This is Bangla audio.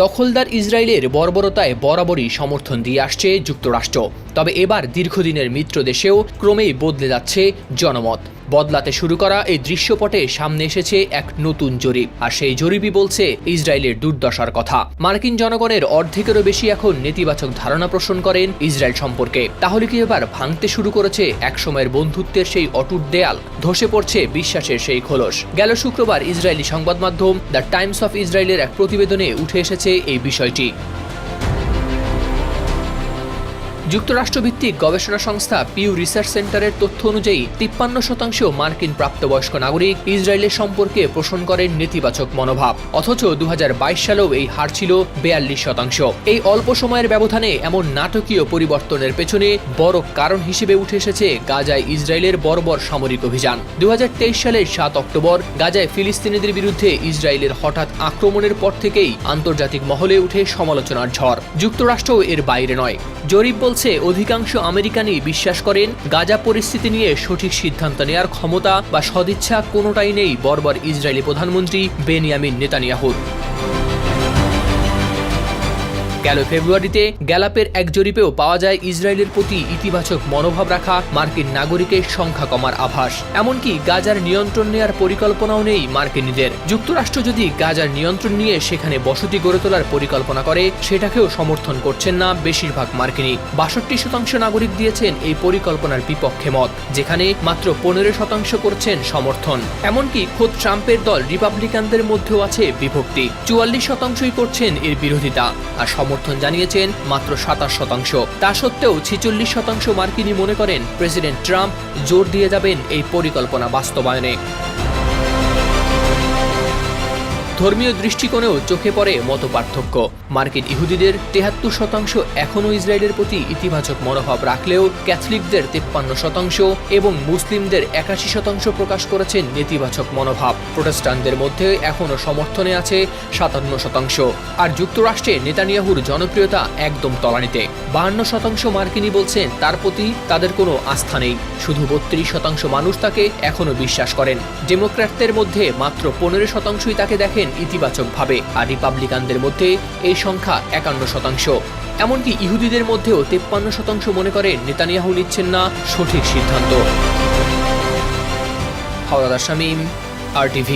দখলদার ইসরায়েলের বর্বরতায় বরাবরই সমর্থন দিয়ে আসছে যুক্তরাষ্ট্র। তবে এবার দীর্ঘদিনের মিত্র দেশেও ক্রমেই বদলে যাচ্ছে জনমত। বদলাতে শুরু করা এই দৃশ্যপটে সামনে এসেছে এক নতুন জরিপ, আর সেই জরিপই বলছে ইসরায়েলের দুর্দশার কথা। মার্কিন জনগণের অর্ধেকেরও বেশি এখন নেতিবাচক ধারণা পোষণ করেন ইসরায়েল সম্পর্কে। তাহলে কি এবার ভাঙতে শুরু করেছে একসময়ের বন্ধুত্বের সেই অটুট দেয়াল? ধসে পড়ছে বিশ্বাসের সেই খোলস? গেল শুক্রবার ইসরায়েলি সংবাদ মাধ্যম দ্য টাইমস অফ ইসরায়েলের এক প্রতিবেদনে উঠে এসেছে এই বিষয়টি। যুক্তরাষ্ট্রভিত্তিক গবেষণা সংস্থা পিউ রিসার্চ সেন্টারের তথ্য অনুযায়ী 53% মার্কিন প্রাপ্তবয়স্ক নাগরিক ইসরায়েলের সম্পর্কে পোষণ করেন নেতিবাচক মনোভাব। অথচ 2022 সালেও এই হার ছিল 42%। এই অল্প সময়ের ব্যবধানে এমন নাটকীয় পরিবর্তনের পেছনে বড় কারণ হিসেবে উঠে এসেছে গাজায় ইসরায়েলের বর্বর সামরিক অভিযান। 2023 সালের 7 অক্টোবর গাজায় ফিলিস্তিনিদের বিরুদ্ধে ইসরায়েলের হঠাৎ আক্রমণের পর থেকেই আন্তর্জাতিক মহলে উঠে সমালোচনার ঝড়। যুক্তরাষ্ট্রও এর বাইরে নয়। জরিপ বলছে অধিকাংশ আমেরিকানই বিশ্বাস করেন গাজা পরিস্থিতি নিয়ে সঠিক সিদ্ধান্ত নেয়ার ক্ষমতা বা সদিচ্ছা কোনোটাই নেই বর্বর ইসরায়েলি প্রধানমন্ত্রী বেনিয়ামিন নেতানিয়াহুর। গেল ফেব্রুয়ারিতে গ্যালাপের এক জরিপেও পাওয়া যায় ইসরায়েলের প্রতি ইতিবাচক মনোভাব রাখা মার্কিন নাগরিকের সংখ্যা কমার আভাস। এমনকি গাজার নিয়ন্ত্রণ নেয়ার পরিকল্পনাও নেই মার্কিনীদের। যুক্তরাষ্ট্র যদি গাজার নিয়ন্ত্রণ নিয়ে সেখানে বসতি গড়ে তোলার পরিকল্পনা করে, সেটাকেও সমর্থন করছেন না বেশিরভাগ মার্কিনী। 62% নাগরিক দিয়েছেন এই পরিকল্পনার বিপক্ষে মত, যেখানে মাত্র 15% করছেন সমর্থন। এমনকি খোদ ট্রাম্পের দল রিপাবলিকানদের মধ্যেও আছে বিভক্তি। 44%ই করছেন এর বিরোধিতা, আর সমর্থন জানিয়েছেন মাত্র 27%। তা সত্ত্বেও 46% মার্কিনী মনে করেন প্রেসিডেন্ট ট্রাম্প জোর দিয়ে যাবেন এই পরিকল্পনা বাস্তবায়নে। ধর্মীয় দৃষ্টিকোণেও চোখে পড়ে মতপার্থক্য। মার্কিন ইহুদিদের 73% এখনও ইসরায়েলের প্রতি ইতিবাচক মনোভাব রাখলেও ক্যাথলিকদের 53% এবং মুসলিমদের 81% প্রকাশ করেছেন নেতিবাচক মনোভাব। প্রোটেস্টান্টদের মধ্যে এখনও সমর্থনে আছে 57%। আর যুক্তরাষ্ট্রে নেতানিয়াহুর জনপ্রিয়তা একদম তলানিতে। 52% মার্কিনী বলছেন তার প্রতি তাদের কোনো আস্থা নেই। শুধু 32% মানুষ তাকে এখনও বিশ্বাস করেন। ডেমোক্র্যাটদের মধ্যে মাত্র 15%ই তাকে দেখেন ইতিবাচকভাবে, আর রিপাবলিকানদের মধ্যে এই সংখ্যা 51%। এমনকি ইহুদিদের মধ্যেও 53% মনে করে নেতানিয়াহু নিচ্ছেন না সঠিক সিদ্ধান্ত। হাওলাদার শামীম, RTV।